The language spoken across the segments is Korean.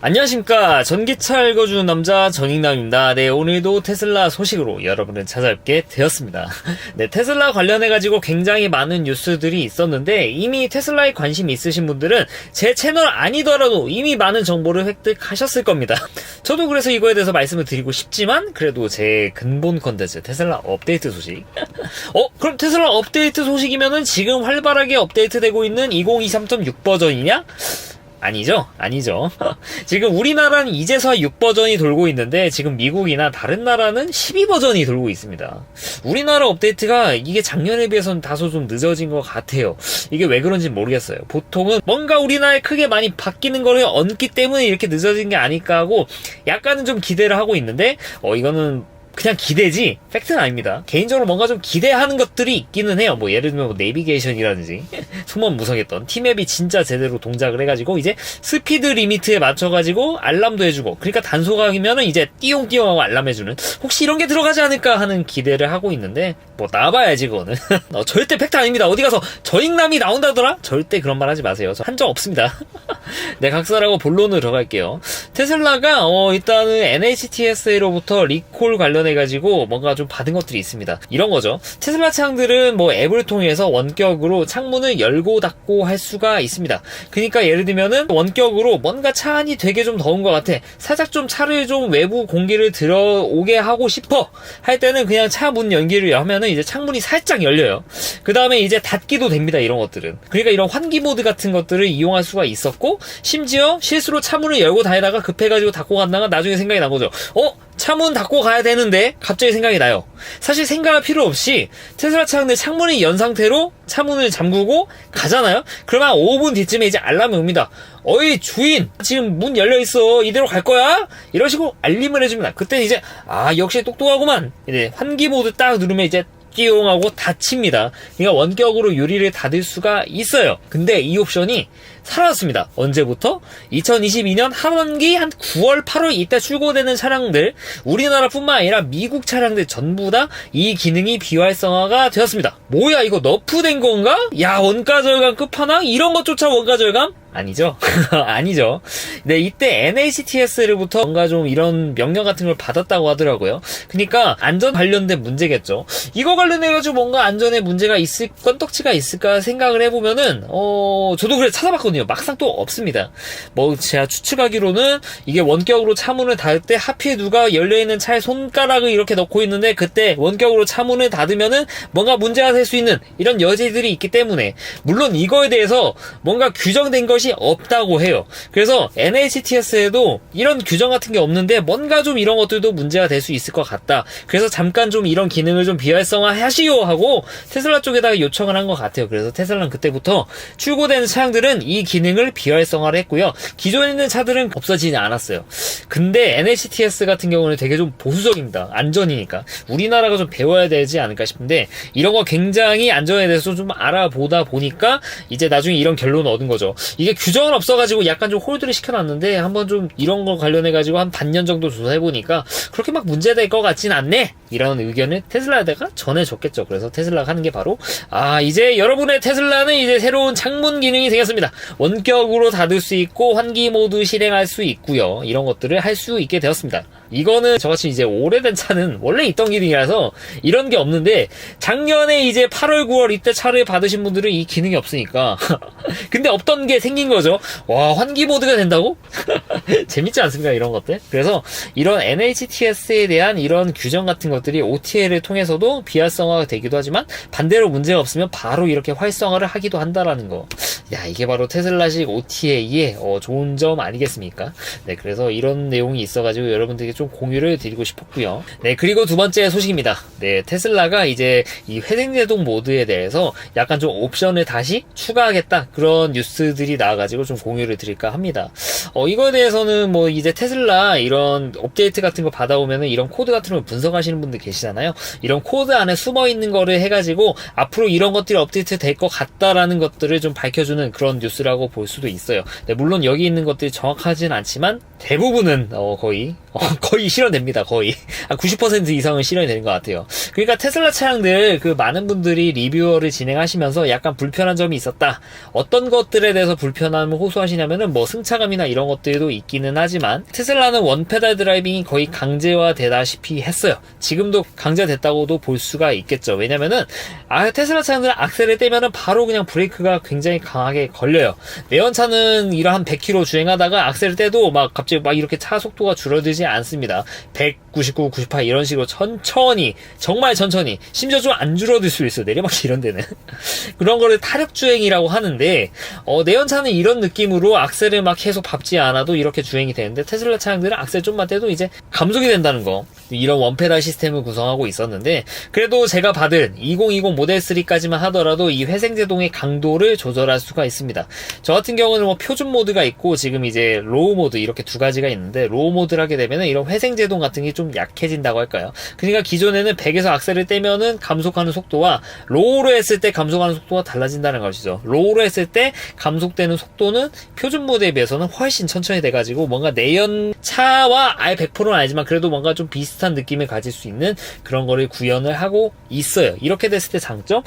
안녕하십니까. 전기차 읽어주는 남자 정익남입니다. 네, 오늘도 테슬라 소식으로 여러분을 찾아뵙게 되었습니다. 네, 테슬라 관련해가지고 굉장히 많은 뉴스들이 있었는데 이미 테슬라에 관심 있으신 분들은 제 채널 아니더라도 이미 많은 정보를 획득하셨을 겁니다. 저도 그래서 이거에 대해서 말씀을 드리고 싶지만 그래도 제 근본 컨텐츠 테슬라 업데이트 소식 그럼 테슬라 업데이트 소식이면은 지금 활발하게 업데이트되고 있는 2023.6 버전이냐? 아니죠. 지금 우리나라는 이제서야 6버전이 돌고 있는데 지금 미국이나 다른 나라는 12버전이 돌고 있습니다. 우리나라 업데이트가 이게 작년에 비해서는 다소 좀 늦어진 것 같아요. 이게 왜 그런지 모르겠어요. 보통은 뭔가 우리나라에 크게 많이 바뀌는 거를 얹기 때문에 이렇게 늦어진 게 아닐까 하고 약간은 좀 기대를 하고 있는데 이거는 그냥 기대지 팩트는 아닙니다. 개인적으로 뭔가 좀 기대하는 것들이 있기는 해요. 예를 들면 내비게이션이라든지 소문 무성했던 T맵이 진짜 제대로 동작을 해가지고 이제 스피드 리미트에 맞춰가지고 알람도 해주고, 그러니까 단속하면은 이제 띠용띠용하고 알람해주는, 혹시 이런 게 들어가지 않을까 하는 기대를 하고 있는데 나와봐야지 그거는. 절대 팩트 아닙니다. 어디 가서 저익남이 나온다더라? 절대 그런 말 하지 마세요. 저 한 적 없습니다. 네, 각설하고 본론으로 들어갈게요. 테슬라가 일단은 NHTSA로부터 리콜 관련해가지고 뭔가 좀 받은 것들이 있습니다. 이런 거죠. 테슬라 차량들은 앱을 통해서 원격으로 창문을 열고 닫고 할 수가 있습니다. 그러니까 예를 들면은 원격으로 뭔가 차 안이 되게 좀 더운 것 같아, 살짝 좀 차를 좀 외부 공기를 들어오게 하고 싶어 할 때는 그냥 차 문 연기를 하면은 이제 창문이 살짝 열려요. 그 다음에 이제 닫기도 됩니다. 이런 것들은. 그러니까 이런 환기 모드 같은 것들을 이용할 수가 있었고, 심지어 실수로 차문을 열고 다니다가 급해가지고 닫고 갔다가 나중에 생각이 난 거죠. 차문 닫고 가야 되는데 갑자기 생각이 나요. 사실 생각할 필요 없이 테슬라 차량들 창문이 연 상태로 차문을 잠그고 가잖아요. 그러면 5분 뒤쯤에 이제 알람이 옵니다. 어이 주인, 지금 문 열려있어, 이대로 갈 거야? 이런 식으로 알림을 해줍니다. 그때는 이제 역시 똑똑하구만. 이제 환기 모드 딱 누르면 이제 띠용하고 닫힙니다. 그러니까 원격으로 유리를 닫을 수가 있어요. 근데 이 옵션이 사라졌습니다. 언제부터? 2022년 하반기 한 9월, 8월 이때 출고되는 차량들, 우리나라뿐만 아니라 미국 차량들 전부 다 이 기능이 비활성화가 되었습니다. 뭐야, 이거 너프된 건가? 야, 원가 절감 끝판왕? 이런 것조차 원가 절감? 아니죠. 아니죠. 네, 이때 NHTS로부터 뭔가 좀 이런 명령 같은 걸 받았다고 하더라고요. 그러니까 안전 관련된 문제겠죠. 이거 관련해가지고 뭔가 안전에 문제가 있을, 건덕지가 있을까 생각을 해보면은 저도 그래 찾아봤거든요. 막상 또 없습니다. 제가 추측하기로는 이게 원격으로 차문을 닫을 때 하필 누가 열려있는 차에 손가락을 이렇게 넣고 있는데 그때 원격으로 차문을 닫으면은 뭔가 문제가 될 수 있는 이런 여지들이 있기 때문에, 물론 이거에 대해서 뭔가 규정된 것이 없다고 해요. 그래서 NHTS에도 이런 규정 같은 게 없는데 뭔가 좀 이런 것들도 문제가 될 수 있을 것 같다. 그래서 잠깐 좀 이런 기능을 좀 비활성화 하시오 하고 테슬라 쪽에다가 요청을 한 것 같아요. 그래서 테슬라는 그때부터 출고되는 차량들은 이 기능을 비활성화를 했고요. 기존에 있는 차들은 없어지지 않았어요. 근데 NHTS 같은 경우는 되게 좀 보수적입니다. 안전이니까 우리나라가 좀 배워야 되지 않을까 싶은데, 이런 거 굉장히 안전에 대해서 좀 알아보다 보니까 이제 나중에 이런 결론을 얻은 거죠. 이게 규정은 없어가지고 약간 좀 홀드를 시켜놨는데 한번 좀 이런 거 관련해가지고 한 반년 정도 조사해보니까 그렇게 막 문제될 것 같진 않네, 이런 의견을 테슬라에다가 전해줬겠죠. 그래서 테슬라가 하는 게 바로 이제 여러분의 테슬라는 이제 새로운 창문 기능이 생겼습니다. 원격으로 닫을 수 있고 환기 모드 실행할 수 있고요. 이런 것들을 할 수 있게 되었습니다. 이거는 저같이 이제 오래된 차는 원래 있던 기능이라서 이런 게 없는데, 작년에 이제 8월 9월 이때 차를 받으신 분들은 이 기능이 없으니까 근데 없던 게 생긴 거죠. 와, 환기 모드가 된다고? 재밌지 않습니까, 이런 것들? 그래서 이런 NHTS에 대한 이런 규정 같은 것들이 OTA를 통해서도 비활성화가 되기도 하지만 반대로 문제가 없으면 바로 이렇게 활성화를 하기도 한다라는 거. 야, 이게 바로 테슬라식 OTA의 좋은 점 아니겠습니까? 네, 그래서 이런 내용이 있어가지고 여러분들에게 좀 공유를 드리고 싶었고요. 네, 그리고 두 번째 소식입니다. 네, 테슬라가 이제 이 회생제동 모드에 대해서 약간 좀 옵션을 다시 추가하겠다, 그런 뉴스들이 나와가지고 좀 공유를 드릴까 합니다. 이거에 대해서는 이제 테슬라 이런 업데이트 같은 거 받아오면은 이런 코드 같은 걸 분석하시는 분들 계시잖아요. 이런 코드 안에 숨어 있는 거를 해가지고 앞으로 이런 것들이 업데이트 될 것 같다라는 것들을 좀 밝혀주는 그런 뉴스라고 볼 수도 있어요. 네, 물론 여기 있는 것들이 정확하진 않지만 대부분은 거의 실현됩니다. 거의 90% 이상은 실현이 되는 것 같아요. 그러니까 테슬라 차량들 많은 분들이 리뷰어를 진행하시면서 약간 불편한 점이 있었다. 어떤 것들에 대해서 불편함을 호소하시냐면은 뭐 승차감이나 이런 것들도 있기는 하지만 테슬라는 원페달 드라이빙이 거의 강제화되다시피 했어요. 지금도 강제됐다고도 볼 수가 있겠죠. 왜냐면은 테슬라 차량들은 악셀을 떼면은 바로 그냥 브레이크가 굉장히 강하게 걸려요. 내연차는 이러한 100km 주행하다가 악셀을 떼도 갑자기 이렇게 차 속도가 줄어들지 않습니다. 199, 98 이런 식으로 천천히, 정말 천천히, 심지어 좀 안 줄어들 수 있어요. 내리막길 이런 데는. 그런 거를 타력주행이라고 하는데 내연차는 이런 느낌으로 악셀을 계속 밟지 않아도 이렇게 주행이 되는데 테슬라 차량들은 악셀 좀만 떼도 이제 감속이 된다는 거. 이런 원페달 시스템을 구성하고 있었는데 그래도 제가 받은 2020 모델 3까지만 하더라도 이 회생제동의 강도를 조절할 수가 있습니다. 저 같은 경우는 표준 모드가 있고 지금 이제 로우 모드 이렇게 두 가지가 있는데 로우 모드를 하게 되면은 이런 회생제동 같은 게 좀 약해진다고 할까요? 그러니까 기존에는 100에서 악셀을 떼면은 감속하는 속도와 로우로 했을 때 감속하는 속도가 달라진다는 것이죠. 로우로 했을 때 감속되는 속도는 표준 모드에 비해서는 훨씬 천천히 돼가지고 뭔가 내연차와 아예 100%는 아니지만 그래도 뭔가 좀 비슷한 느낌을 가질 수 있는 그런 거를 구현을 하고 있어요. 이렇게 됐을 때 장점?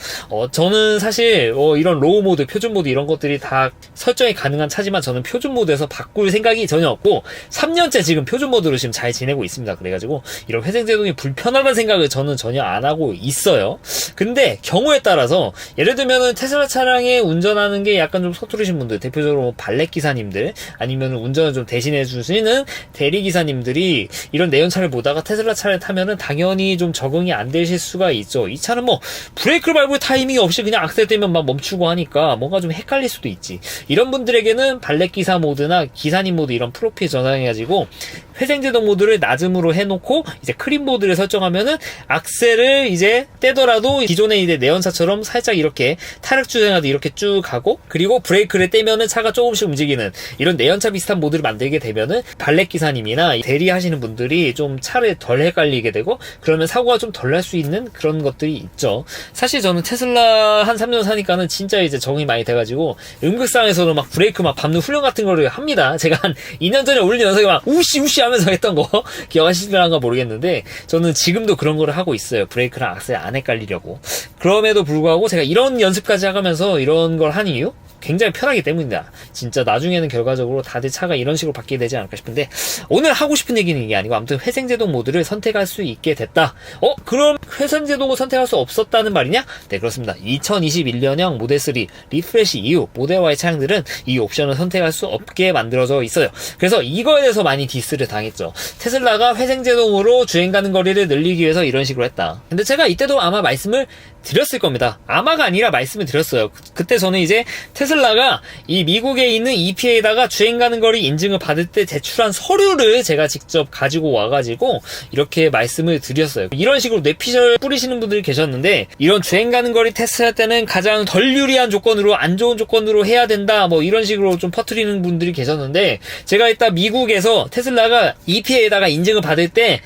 저는 사실 이런 로우 모드, 표준 모드 이런 것들이 다 설정이 가능한 차지만 저는 표준 모드에서 바꿀 생각이 전혀 없고 3년째 지금 표준 모드로 지금 잘 지내고 있습니다. 그래가지고 이런 회생제동이 불편하다는 생각을 저는 전혀 안 하고 있어요. 근데 경우에 따라서 예를 들면은 테슬라 차량에 운전하는 게 약간 좀 서투르신 분들, 대표적으로 발렛 기사님들 아니면 운전을 좀 대신해 주시는 대리 기사님들이 이런 내연차를 보다가 테슬라 차를 타면은 당연히 좀 적응이 안 되실 수가 있죠. 이 차는 브레이크를 밟을 타이밍이 없이 그냥 악셀 떼면 멈추고 하니까 뭔가 좀 헷갈릴 수도 있지. 이런 분들에게는 발렛 기사 모드나 기사님 모드 이런 프로필 전환해가지고 회생제동 모드를 낮음으로 해놓고 이제 크림 모드를 설정하면은 악셀을 이제 떼더라도 기존의 이제 내연차처럼 살짝 이렇게 타력 주행하듯 이렇게 쭉 가고 그리고 브레이크를 떼면은 차가 조금씩 움직이는 이런 내연차 비슷한 모드를 만들게 되면은 발렛 기사님이나 대리하시는 분들이 좀 차를 덜 헷갈리게 되고 그러면 사고가 좀 덜 날 수 있는 그런 것들이 있죠. 사실 저는 테슬라 한 3년 사니까는 진짜 이제 적응이 많이 돼가지고 음극상에서도 브레이크 밟는 훈련 같은 거를 합니다. 제가 한 2년 전에 올린 영상에 우씨 하면서 했던 거 기억하시는가 모르겠는데 저는 지금도 그런 거를 하고 있어요. 브레이크랑 악셀 안 헷갈리려고. 그럼에도 불구하고 제가 이런 연습까지 하면서 이런 걸 한 이유? 굉장히 편하기 때문이다. 진짜 나중에는 결과적으로 다들 차가 이런 식으로 바뀌게 되지 않을까 싶은데 오늘 하고 싶은 얘기는 이게 아니고 아무튼 회생제동 모드를 선택할 수 있게 됐다. 그럼 회생제동을 선택할 수 없었다는 말이냐? 네, 그렇습니다. 2021년형 모델3 리프레시 이후 모델 Y 차량들은 이 옵션을 선택할 수 없게 만들어져 있어요. 그래서 이거에 대해서 많이 디스를 당했죠. 테슬라가 회생제동으로 주행 가는 거리를 늘리기 위해서 이런 식으로 했다. 근데 제가 이때도 아마 말씀을 드렸을 겁니다. 아마가 아니라 말씀을 드렸어요. 그때 저는 이제 테슬라가 이 미국에 있는 EPA에다가 주행 가는 거리 인증을 받을 때 제출한 서류를 제가 직접 가지고 와가지고 이렇게 말씀을 드렸어요. 이런 식으로 뇌피셜 뿌리시는 분들이 계셨는데 이런 주행 가는 거리 테스트할 때는 가장 덜 유리한 조건으로 안 좋은 조건으로 해야 된다 이런 식으로 좀 퍼뜨리는 분들이 계셨는데 제가 이따 미국에서 테슬라가 EPA에다가 인증을 받을 때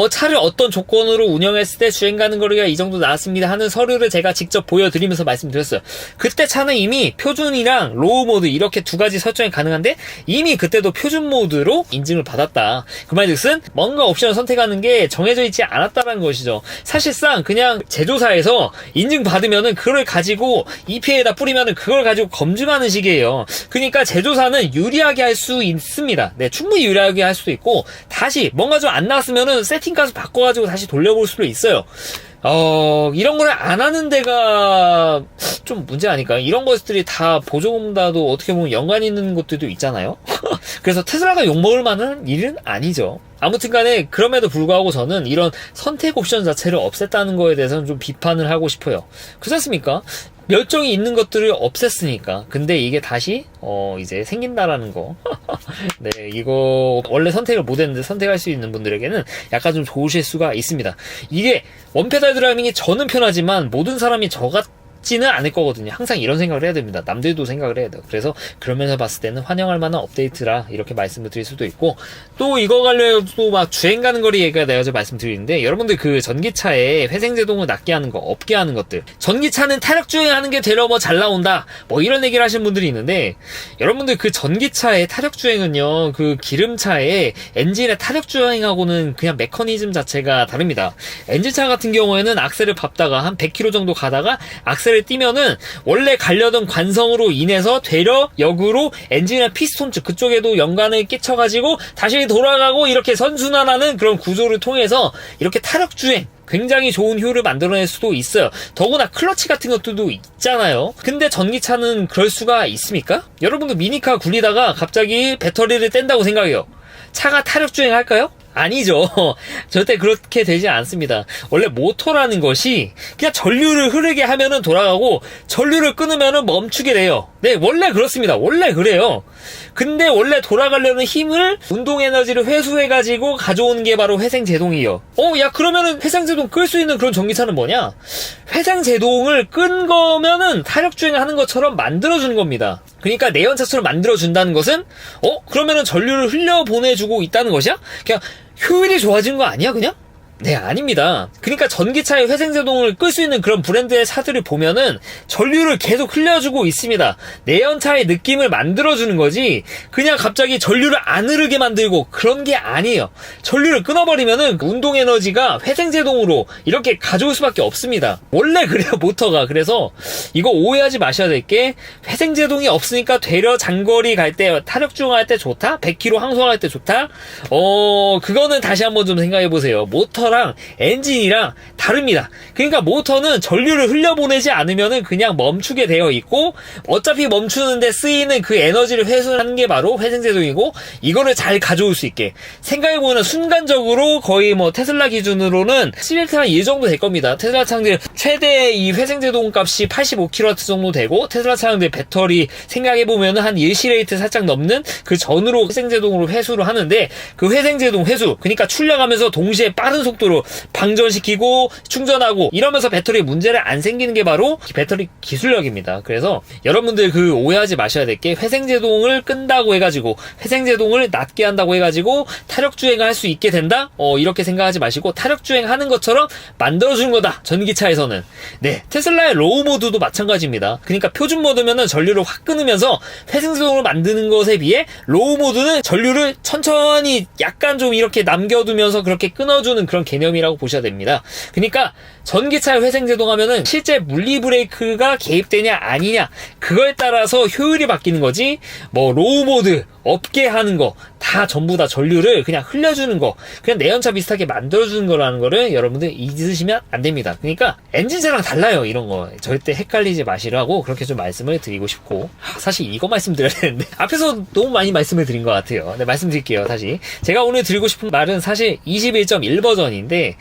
차를 어떤 조건으로 운영했을 때 주행 가는 거리가 이 정도 나왔습니다 하는 서류를 제가 직접 보여드리면서 말씀드렸어요. 그때 차는 이미 표준이랑 로우 모드 이렇게 두 가지 설정이 가능한데 이미 그때도 표준 모드로 인증을 받았다. 그 말즉슨 뭔가 옵션을 선택하는 게 정해져 있지 않았다는 것이죠. 사실상 그냥 제조사에서 인증받으면은 그걸 가지고 EPA에다 뿌리면은 그걸 가지고 검증하는 식이에요. 그러니까 제조사는 유리하게 할 수 있습니다. 네, 충분히 유리하게 할 수도 있고 다시 뭔가 좀 안 나왔으면은 세팅 값을 바꿔가지고 다시 돌려볼 수도 있어요. 이런 걸 안 하는 데가 좀 문제 아닐까요? 이런 것들이 다 보조금과도 어떻게 보면 연관이 있는 것들도 있잖아요? 그래서 테슬라가 욕먹을 만한 일은 아니죠. 아무튼 간에 그럼에도 불구하고 저는 이런 선택 옵션 자체를 없앴다는 거에 대해서는 좀 비판을 하고 싶어요. 그렇지 않습니까? 멸종이 있는 것들을 없앴으니까. 근데 이게 다시 이제 생긴다라는 거. 네, 이거 원래 선택을 못했는데 선택할 수 있는 분들에게는 약간 좀 좋으실 수가 있습니다. 이게 원페달 드라이빙이 저는 편하지만 모든 사람이 저 쉽지는 않을 거거든요. 항상 이런 생각을 해야 됩니다. 남들도 생각을 해야 돼요. 그래서 그러면서 봤을 때는 환영할 만한 업데이트라 이렇게 말씀을 드릴 수도 있고, 또 이거 관련해서 막 주행 가는 거리 얘기가 내가 말씀드리는데, 여러분들 그 전기차에 회생제동을 낮게 하는 거, 없게 하는 것들, 전기차는 타력 주행하는 게 되려 뭐 잘 나온다 뭐 이런 얘기를 하시는 분들이 있는데, 여러분들 그 전기차의 타력 주행은요, 그 기름차의 엔진의 타력 주행하고는 그냥 메커니즘 자체가 다릅니다. 엔진차 같은 경우에는 악셀을 밟다가 한 100km 정도 가다가 악셀을 띄면은 원래 가려던 관성으로 인해서 되려 역으로 엔진의 피스톤 쪽 그쪽에도 연관을 끼쳐가지고 다시 돌아가고 이렇게 선순환하는 그런 구조를 통해서 이렇게 타력 주행, 굉장히 좋은 효율을 만들어낼 수도 있어요. 더구나 클러치 같은 것들도 있잖아요. 근데 전기차는 그럴 수가 있습니까? 여러분도 미니카 굴리다가 갑자기 배터리를 뗀다고 생각해요. 차가 타력 주행할까요? 아니죠. 절대 그렇게 되지 않습니다. 원래 모터라는 것이 그냥 전류를 흐르게 하면은 돌아가고 전류를 끊으면은 멈추게 돼요. 네, 원래 그렇습니다. 원래 그래요. 근데 원래 돌아가려는 힘을 운동 에너지를 회수해가지고 가져오는 게 바로 회생제동이에요. 야, 그러면은 회생제동 끌 수 있는 그런 전기차는 뭐냐? 회생제동을 끈 거면은 타력주행을 하는 것처럼 만들어주는 겁니다. 그러니까 내연차처럼 만들어준다는 것은, 그러면은 전류를 흘려보내주고 있다는 것이야? 그냥 효율이 좋아진 거 아니야, 그냥? 네, 아닙니다. 그러니까 전기차의 회생제동을 끌 수 있는 그런 브랜드의 차들을 보면은 전류를 계속 흘려주고 있습니다. 내연차의 느낌을 만들어주는 거지, 그냥 갑자기 전류를 안 흐르게 만들고 그런 게 아니에요. 전류를 끊어버리면은 운동 에너지가 회생제동으로 이렇게 가져올 수밖에 없습니다. 원래 그래요, 모터가. 그래서 이거 오해하지 마셔야 될 게, 회생제동이 없으니까 되려 장거리 갈 때, 타력 주행할 때 좋다? 100km 항속할 때 좋다? 그거는 다시 한번 좀 생각해보세요. 모터랑 엔진이랑 다릅니다. 그러니까 모터는 전류를 흘려보내지 않으면은 그냥 멈추게 되어 있고, 어차피 멈추는데 쓰이는 그 에너지를 회수하는 게 바로 회생제동이고, 이거를 잘 가져올 수 있게 생각해보면 순간적으로 거의 뭐 테슬라 기준으로는 11타 이 정도 될 겁니다. 테슬라 차량들 최대 이 회생제동 값이 85kW 정도 되고, 테슬라 차량들 배터리 생각해보면 한 1C 살짝 넘는 그 전으로 회생제동으로 회수를 하는데, 그 회생제동 회수, 그러니까 출력하면서 동시에 빠른 속도로 방전시키고 충전하고 이러면서 배터리에 문제를 안 생기는 게 바로 배터리 기술력입니다. 그래서 여러분들 그 오해하지 마셔야 될 게, 회생제동을 끈다고 해가지고, 회생제동을 낮게 한다고 해가지고 타력주행을 할 수 있게 된다? 이렇게 생각하지 마시고, 타력주행하는 것처럼 만들어주는 거다, 전기차에서는. 네, 테슬라의 로우 모드도 마찬가지입니다. 그러니까 표준 모드면은 전류를 확 끊으면서 회생제동을 만드는 것에 비해, 로우 모드는 전류를 천천히 약간 좀 이렇게 남겨두면서 그렇게 끊어주는 그런 개념이라고 보셔야 됩니다. 그러니까 전기차에 회생제동 하면은 실제 물리 브레이크가 개입되냐 아니냐, 그거에 따라서 효율이 바뀌는 거지, 뭐 로우 모드 없게 하는 거 다 전부 다 전류를 그냥 흘려주는 거, 그냥 내연차 비슷하게 만들어주는 거라는 거를 여러분들 잊으시면 안 됩니다. 그러니까 엔진차랑 달라요. 이런 거 절대 헷갈리지 마시라고 그렇게 좀 말씀을 드리고 싶고, 사실 이거 말씀드려야 되는데 앞에서 너무 많이 말씀을 드린 것 같아요. 네, 말씀드릴게요. 다시 제가 오늘 드리고 싶은 말은 사실 21.1 버전인데,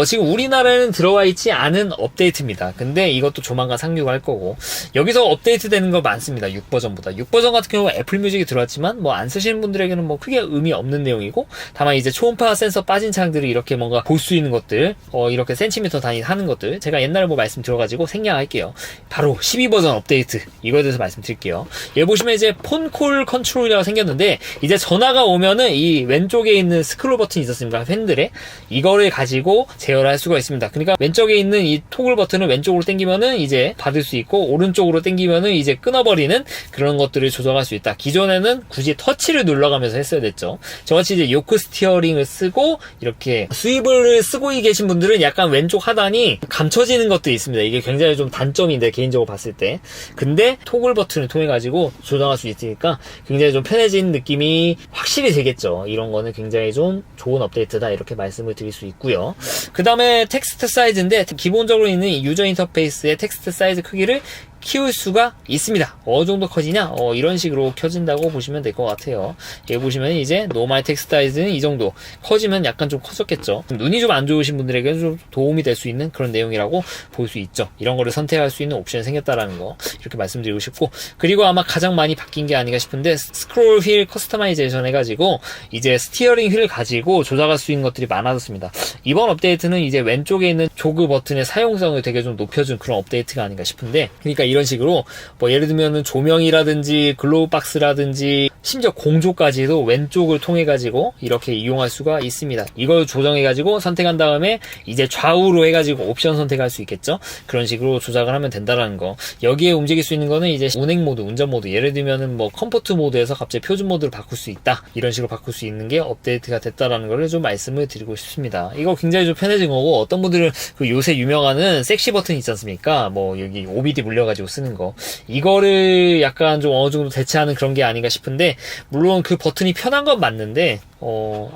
지금 우리나라에는 들어와 있지 않은 업데이트입니다. 근데 이것도 조만간 상륙할 거고, 여기서 업데이트 되는 거 많습니다. 6버전보다. 6버전 같은 경우 애플 뮤직이 들어왔지만 뭐 안 쓰시는 분들에게는 뭐 크게 의미 없는 내용이고, 다만 이제 초음파 센서 빠진 차량들이 이렇게 뭔가 볼 수 있는 것들, 이렇게 센티미터 단위 하는 것들, 제가 옛날에 뭐 말씀 들어가지고 생략할게요. 바로 12버전 업데이트, 이거에 대해서 말씀드릴게요. 여기 보시면 이제 폰콜 컨트롤이라고 생겼는데, 이제 전화가 오면은 이 왼쪽에 있는 스크롤 버튼이 있었습니다. 핸들에 이거를 가지고 제어를 할 수가 있습니다. 그러니까 왼쪽에 있는 이 토글 버튼을 왼쪽으로 당기면은 이제 받을 수 있고, 오른쪽으로 당기면은 이제 끊어버리는 그런 것들을 조정할 수 있다. 기존에는 굳이 터치를 눌러가면서 했어야 됐죠. 저같이 이제 요크 스티어링을 쓰고 이렇게 스위블을 쓰고 계신 분들은 약간 왼쪽 하단이 감춰지는 것들이 있습니다. 이게 굉장히 좀 단점인데, 개인적으로 봤을 때. 근데 토글 버튼을 통해 가지고 조정할 수 있으니까 굉장히 좀 편해진 느낌이 확실히 되겠죠. 이런 거는 굉장히 좀 좋은 업데이트다, 이렇게 말씀을 드릴 수 있고요. 그 다음에 텍스트 사이즈인데, 기본적으로 있는 이 유저 인터페이스의 텍스트 사이즈 크기를 키울 수가 있습니다. 어느 정도 커지냐? 이런 식으로 켜진다고 보시면 될 것 같아요. 여기 보시면 이제 노멀 텍스트 사이즈는 이 정도, 커지면 약간 좀 커졌겠죠. 눈이 좀 안 좋으신 분들에게 좀 도움이 될 수 있는 그런 내용이라고 볼 수 있죠. 이런 거를 선택할 수 있는 옵션이 생겼다라는 거, 이렇게 말씀드리고 싶고, 그리고 아마 가장 많이 바뀐 게 아닌가 싶은데, 스크롤 휠 커스터마이제이션 해가지고 이제 스티어링 휠을 가지고 조작할 수 있는 것들이 많아졌습니다. 이번 업데이트는 이제 왼쪽에 있는 조그 버튼의 사용성을 되게 좀 높여준 그런 업데이트가 아닌가 싶은데, 그러니까 이런 식으로 뭐 예를 들면은 조명이라든지 글로우 박스라든지 심지어 공조까지도 왼쪽을 통해 가지고 이렇게 이용할 수가 있습니다. 이걸 조정해 가지고 선택한 다음에 이제 좌우로 해가지고 옵션 선택할 수 있겠죠. 그런 식으로 조작을 하면 된다라는 거. 여기에 움직일 수 있는 거는 이제 운행 모드, 운전 모드, 예를 들면은 뭐 컴포트 모드에서 갑자기 표준 모드로 바꿀 수 있다, 이런 식으로 바꿀 수 있는 게 업데이트가 됐다라는 거를 좀 말씀을 드리고 싶습니다. 이거 굉장히 좀 편해진 거고, 어떤 분들은 그 요새 유명하는 섹시 버튼 있지 않습니까? 뭐 여기 OBD 물려가지고 쓰는 거, 이거를 약간 좀 어느 정도 대체하는 그런 게 아닌가 싶은데, 물론 그 버튼이 편한 건 맞는데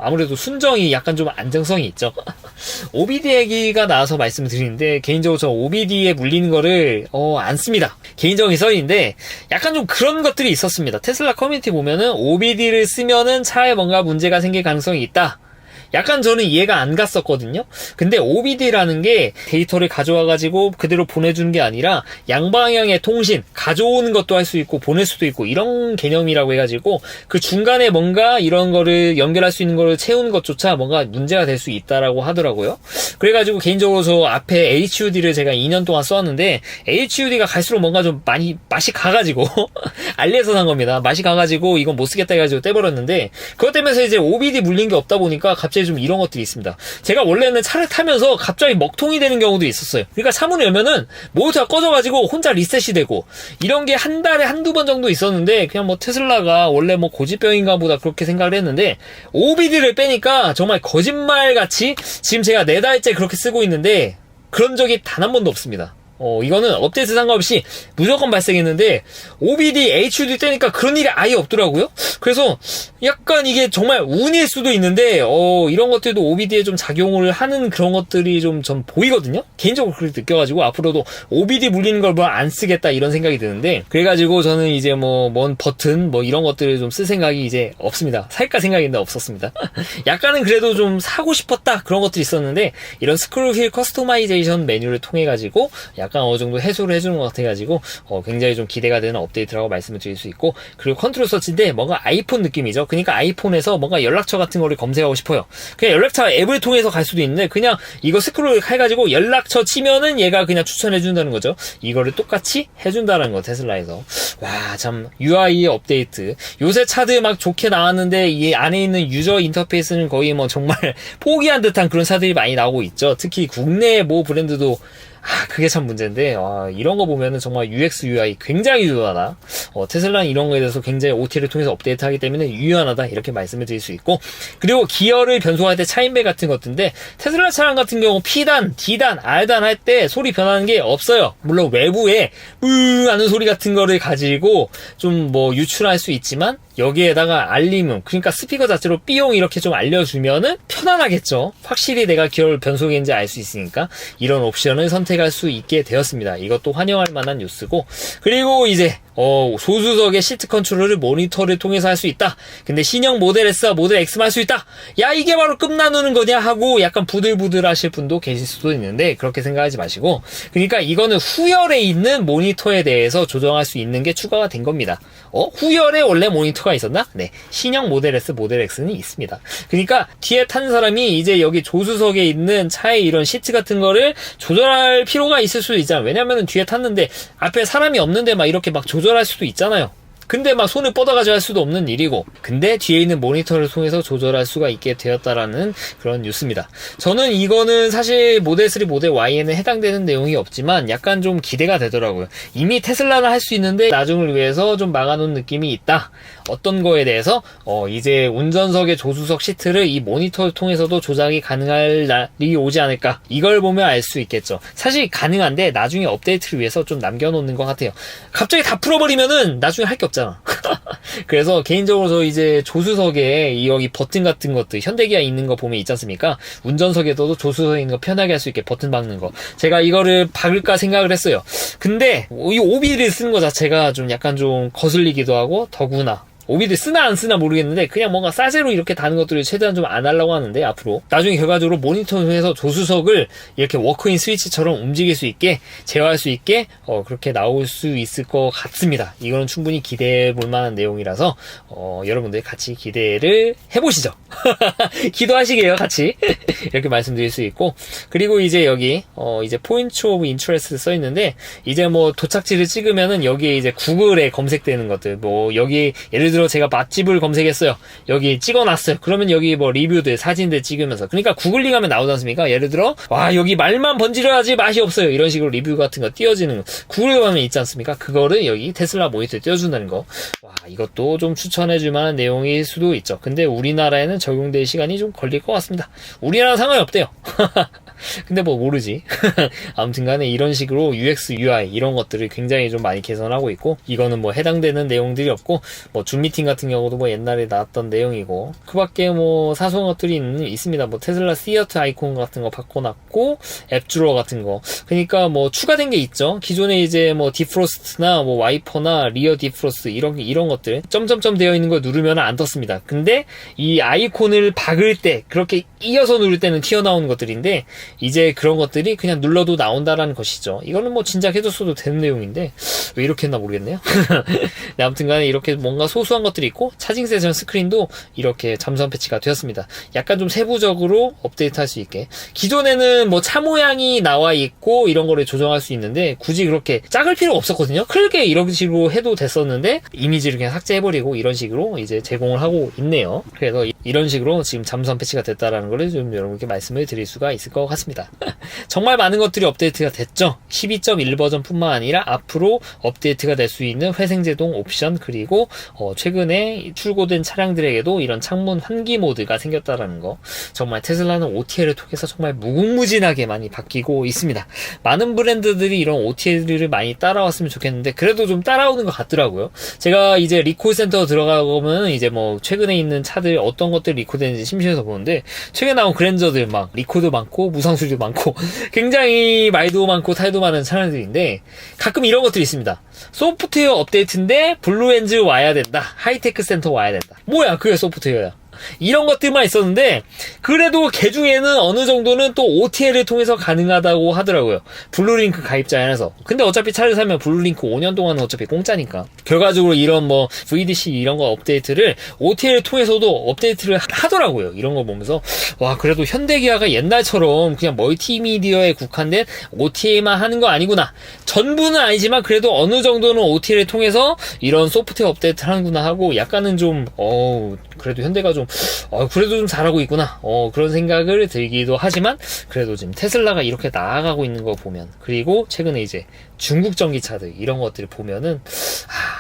아무래도 순정이 약간 좀 안정성이 있죠. OBD 얘기가 나와서 말씀을 드리는데, 개인적으로 저 OBD에 물리는 거를 안 씁니다. 개인적인 썰인데 약간 좀 그런 것들이 있었습니다. 테슬라 커뮤니티 보면은 OBD를 쓰면은 차에 뭔가 문제가 생길 가능성이 있다, 약간 저는 이해가 안 갔었거든요. 근데 OBD라는 게 데이터를 가져와가지고 그대로 보내주는 게 아니라 양방향의 통신, 가져오는 것도 할 수 있고 보낼 수도 있고 이런 개념이라고 해가지고, 그 중간에 뭔가 이런 거를 연결할 수 있는 거를 채우는 것조차 뭔가 문제가 될 수 있다라고 하더라고요. 그래가지고 개인적으로 저 앞에 HUD를 제가 2년 동안 썼는데, HUD가 갈수록 뭔가 좀 맛이 가가지고 알리에서 산 겁니다. 맛이 가가지고 이건 못 쓰겠다 해가지고 떼버렸는데, 그것 때문에 이제 OBD 물린 게 없다 보니까 갑자기 좀 이런 것들이 있습니다. 제가 원래는 차를 타면서 갑자기 먹통이 되는 경우도 있었어요. 그러니까 차문을 열면은 모니터가 꺼져가지고 혼자 리셋이 되고, 이런 게 한 달에 한두 번 정도 있었는데, 그냥 뭐 테슬라가 원래 뭐 고집병인가 보다 그렇게 생각을 했는데, OBD를 빼니까 정말 거짓말같이 지금 제가 4달째 그렇게 쓰고 있는데 그런 적이 단 한 번도 없습니다. 이거는 업데이트 상관없이 무조건 발생했는데, OBD, HUD 떼니까 그런 일이 아예 없더라고요. 그래서 약간 이게 정말 운일 수도 있는데, 이런 것들도 OBD에 좀 작용을 하는 그런 것들이 좀 전 보이거든요. 개인적으로 그렇게 느껴가지고 앞으로도 OBD 물리는 걸 뭐 안 쓰겠다 이런 생각이 드는데, 그래가지고 저는 이제 뭔 버튼 뭐 이런 것들을 좀 쓸 생각이 이제 없습니다. 살까 생각인데 없었습니다. 약간은 그래도 좀 사고 싶었다 그런 것들이 있었는데, 이런 스크롤 휠 커스터마이제이션 메뉴를 통해가지고 약간 어느 정도 해소를 해주는 것 같아가지고 굉장히 좀 기대가 되는 업데이트라고 말씀을 드릴 수 있고, 그리고 컨트롤 서치인데 뭔가 아이폰 느낌이죠. 그러니까 아이폰에서 뭔가 연락처 같은 거를 검색하고 싶어요. 그냥 연락처 앱을 통해서 갈 수도 있는데, 그냥 이거 스크롤 해가지고 연락처 치면은 얘가 그냥 추천해준다는 거죠. 이거를 똑같이 해준다는 거, 테슬라에서. 와, 참 UI의 업데이트. 요새 차들 막 좋게 나왔는데 이 안에 있는 유저 인터페이스는 거의 뭐 정말 포기한 듯한 그런 차들이 많이 나오고 있죠. 특히 국내 모 브랜드도 그게 참 문제인데, 이런 거 보면은 정말 UX, UI 굉장히 유효하다. 테슬라는 이런 거에 대해서 굉장히 OT를 통해서 업데이트하기 때문에 유효하다, 이렇게 말씀을 드릴 수 있고, 그리고 기어를 변속할 때 차인배 같은 것들인데, 테슬라 차량 같은 경우 P단, D단, R단 할 때 소리 변하는 게 없어요. 물론 외부에 하는 소리 같은 거를 가지고 좀 뭐 유출할 수 있지만, 여기에다가 알림음, 그러니까 스피커 자체로 삐용 이렇게 좀 알려주면은 편안하겠죠. 확실히 내가 기어를 변속인지 알 수 있으니까 이런 옵션을 선택할 수 있게 되었습니다. 이것도 환영할 만한 뉴스고, 그리고 이제 조수석의 시트 컨트롤을 모니터를 통해서 할 수 있다. 근데 신형 모델 S와 모델 X만 할 수 있다. 야, 이게 바로 끝 나누는 거냐 하고 약간 부들부들 하실 분도 계실 수도 있는데, 그렇게 생각하지 마시고, 그러니까 이거는 후열에 있는 모니터에 대해서 조정할 수 있는 게 추가가 된 겁니다. 후열에 원래 모니터가 있었나? 네, 신형 모델 S, 모델 X는 있습니다. 그러니까 뒤에 탄 사람이 이제 여기 조수석에 있는 차의 이런 시트 같은 거를 조절할 필요가 있을 수도 있잖아요. 왜냐면은 뒤에 탔는데 앞에 사람이 없는데 막 이렇게 막 조절할 수도 있잖아요. 근데 막 손을 뻗어가지고 할 수도 없는 일이고, 근데 뒤에 있는 모니터를 통해서 조절할 수가 있게 되었다라는 그런 뉴스입니다. 저는 이거는 사실 모델 3, 모델 Y에는 해당되는 내용이 없지만 약간 좀 기대가 되더라고요. 이미 테슬라는 할 수 있는데 나중을 위해서 좀 막아놓은 느낌이 있다. 어떤 거에 대해서 이제 운전석의 조수석 시트를 이 모니터를 통해서도 조작이 가능할 날이 오지 않을까, 이걸 보면 알 수 있겠죠. 사실 가능한데 나중에 업데이트를 위해서 좀 남겨놓는 것 같아요. 갑자기 다 풀어버리면은 나중에 할 게 없잖아요. 없잖아. 그래서 개인적으로 저 이제 조수석에 이 여기 버튼 같은 것들 현대기아 있는 거 보면 있지 않습니까? 운전석에도 조수석에 있는 거 편하게 할 수 있게 버튼 박는 거. 제가 이거를 박을까 생각을 했어요. 근데 이 오비를 쓰는 거 자체가 좀 약간 좀 거슬리기도 하고 더구나 오비를 쓰나 안 쓰나 모르겠는데 그냥 뭔가 싸제로 이렇게 다는 것들을 최대한 좀 안 하려고 하는데 앞으로 나중에 결과적으로 모니터 통해서 조수석을 이렇게 워크인 스위치처럼 움직일 수 있게 제어할 수 있게 그렇게 나올 수 있을 것 같습니다. 이거는 충분히 기대해 볼 만한 내용이라서 여러분들 같이 기대를 해보시죠. 기도하시게요 같이. 이렇게 말씀드릴 수 있고 그리고 이제 여기 이제 포인트 오브 인트레스트 써 있는데 이제 뭐 도착지를 찍으면은 여기에 이제 구글에 검색되는 것들 뭐 여기 예를 들어 제가 맛집을 검색했어요. 여기 찍어놨어요. 그러면 여기 뭐 리뷰들 사진들 찍으면서 그러니까 구글링하면 나오지 않습니까? 예를 들어 와 여기 말만 번지르하지 맛이 없어요. 이런 식으로 리뷰 같은 거 띄워지는 거 구글 가면 있지 않습니까? 그거를 여기 테슬라 모니터에 띄워준다는 거. 와 이것도 좀 추천해줄 만한 내용일 수도 있죠. 근데 우리나라에는 적용될 시간이 좀 걸릴 것 같습니다. 우리나라는 상관이 없대요. 근데 뭐 모르지. 아무튼 간에 이런 식으로 UX, UI 이런 것들을 굉장히 좀 많이 개선하고 있고 이거는 뭐 해당되는 내용들이 없고 뭐 줌 미팅 같은 경우도 뭐 옛날에 나왔던 내용이고 그 밖에 뭐 사소한 것들이 있습니다. 뭐 테슬라 시어트 아이콘 같은 거 바꿔놨고 앱 주러 같은 거 그러니까 뭐 추가된 게 있죠. 기존에 이제 뭐 디프로스트나 뭐 와이퍼나 리어 디프로스트 이런 것들 점점점 되어 있는 걸 누르면 안 떴습니다. 근데 이 아이콘을 박을 때 그렇게 이어서 누를 때는 튀어나오는 것들인데 이제 그런 것들이 그냥 눌러도 나온다라는 것이죠. 이거는 뭐 진작 해줬어도 되는 내용인데 왜 이렇게 했나 모르겠네요. 네, 아무튼 간에 이렇게 뭔가 소소한 것들이 있고 차징 세션 스크린도 이렇게 잠수함 패치가 되었습니다. 약간 좀 세부적으로 업데이트할 수 있게 기존에는 뭐 차 모양이 나와 있고 이런 거를 조정할 수 있는데 굳이 그렇게 작을 필요가 없었거든요. 크게 이런 식으로 해도 됐었는데 이미지를 그냥 삭제해버리고 이런 식으로 이제 제공을 하고 있네요. 그래서 이런 식으로 지금 잠수함 패치가 됐다라는 거를 좀 여러분께 말씀을 드릴 수가 있을 것 같습니다. 정말 많은 것들이 업데이트가 됐죠. 12.1 버전뿐만 아니라 앞으로 업데이트가 될 수 있는 회생제동 옵션 그리고 최근에 출고된 차량들에게도 이런 창문 환기 모드가 생겼다라는 거. 정말 테슬라는 OTA를 통해서 정말 무궁무진하게 많이 바뀌고 있습니다. 많은 브랜드들이 이런 OTA를 많이 따라왔으면 좋겠는데 그래도 좀 따라오는 것 같더라고요. 제가 이제 리콜 센터 들어가보면 이제 뭐 최근에 있는 차들 어떤 것들 리콜되는지 심심해서 보는데 최근에 나온 그랜저들 막 리콜도 많고 무상수리도 많고 굉장히 말도 많고 탈도 많은 차량들인데 가끔 이런 것들이 있습니다. 소프트웨어 업데이트인데 블루엔즈 와야 된다. 하이테크 센터 와야 된다. 뭐야 그게 소프트웨어야. 이런 것들만 있었는데 그래도 그 중에는 어느 정도는 또 OTA를 통해서 가능하다고 하더라고요. 블루링크 가입자 안에서. 근데 어차피 차를 사면 블루링크 5년 동안은 어차피 공짜니까. 결과적으로 이런 뭐 VDC 이런 거 업데이트를 OTA를 통해서도 업데이트를 하더라고요. 이런 거 보면서 와 그래도 현대기아가 옛날처럼 그냥 멀티미디어에 국한된 OTA만 하는 거 아니구나. 전부는 아니지만 그래도 어느 정도는 OTA를 통해서 이런 소프트웨어 업데이트를 하는구나 하고 약간은 좀 그래도 현대가 좀 그래도 좀 잘하고 있구나 그런 생각을 들기도 하지만 그래도 지금 테슬라가 이렇게 나아가고 있는 거 보면 그리고 최근에 이제 중국 전기차들 이런 것들을 보면은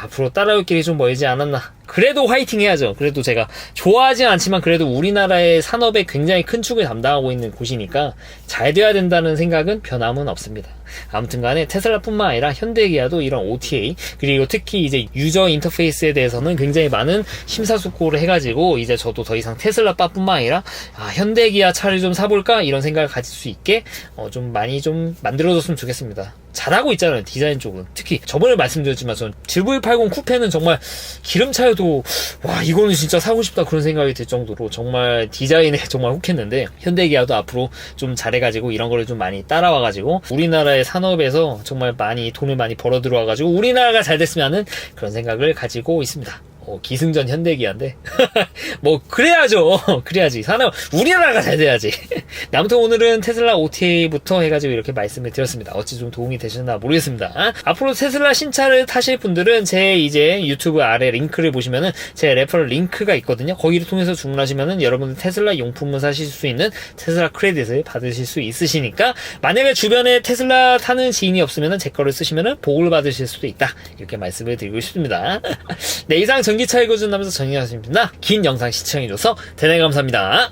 앞으로 따라올 길이 좀 멀지 않았나. 그래도 화이팅 해야죠. 그래도 제가 좋아하진 않지만 그래도 우리나라의 산업에 굉장히 큰 축을 담당하고 있는 곳이니까 잘 돼야 된다는 생각은 변함은 없습니다. 아무튼 간에 테슬라뿐만 아니라 현대기아도 이런 OTA 그리고 특히 이제 유저 인터페이스에 대해서는 굉장히 많은 심사숙고를 해가지고 이제 저도 더 이상 테슬라바뿐만 아니라 현대기아 차를 좀 사볼까 이런 생각을 가질 수 있게 좀 많이 좀 만들어줬으면 좋겠습니다. 잘하고 있잖아요. 디자인 쪽은. 특히 저번에 말씀드렸지만 전 GV80 쿠페는 정말 기름차여도 와 이거는 진짜 사고 싶다 그런 생각이 들 정도로 정말 디자인에 정말 혹했는데 현대기아도 앞으로 좀 잘해가지고 이런 거를 좀 많이 따라와가지고 우리나라의 산업에서 정말 많이 돈을 많이 벌어 들어와가지고 우리나라가 잘 됐으면 하는 그런 생각을 가지고 있습니다. 기승전 현대기아인데 뭐 그래야죠. 그래야지 산업 우리나라가 잘 돼야지. 아무튼 오늘은 테슬라 OTA부터 해가지고 이렇게 말씀을 드렸습니다. 어찌 좀 도움이 되셨나 모르겠습니다. 앞으로 테슬라 신차를 타실 분들은 제 이제 유튜브 아래 링크를 보시면은 제 레퍼럴 링크가 있거든요. 거기를 통해서 주문하시면은 여러분들 테슬라 용품을 사실 수 있는 테슬라 크레딧을 받으실 수 있으시니까 만약에 주변에 테슬라 타는 지인이 없으면은 제 거를 쓰시면은 복을 받으실 수도 있다. 이렇게 말씀을 드리고 싶습니다. 네, 이상 전기차 읽어준 남자 정의하십니다. 긴 영상 시청해줘서 대단히 감사합니다.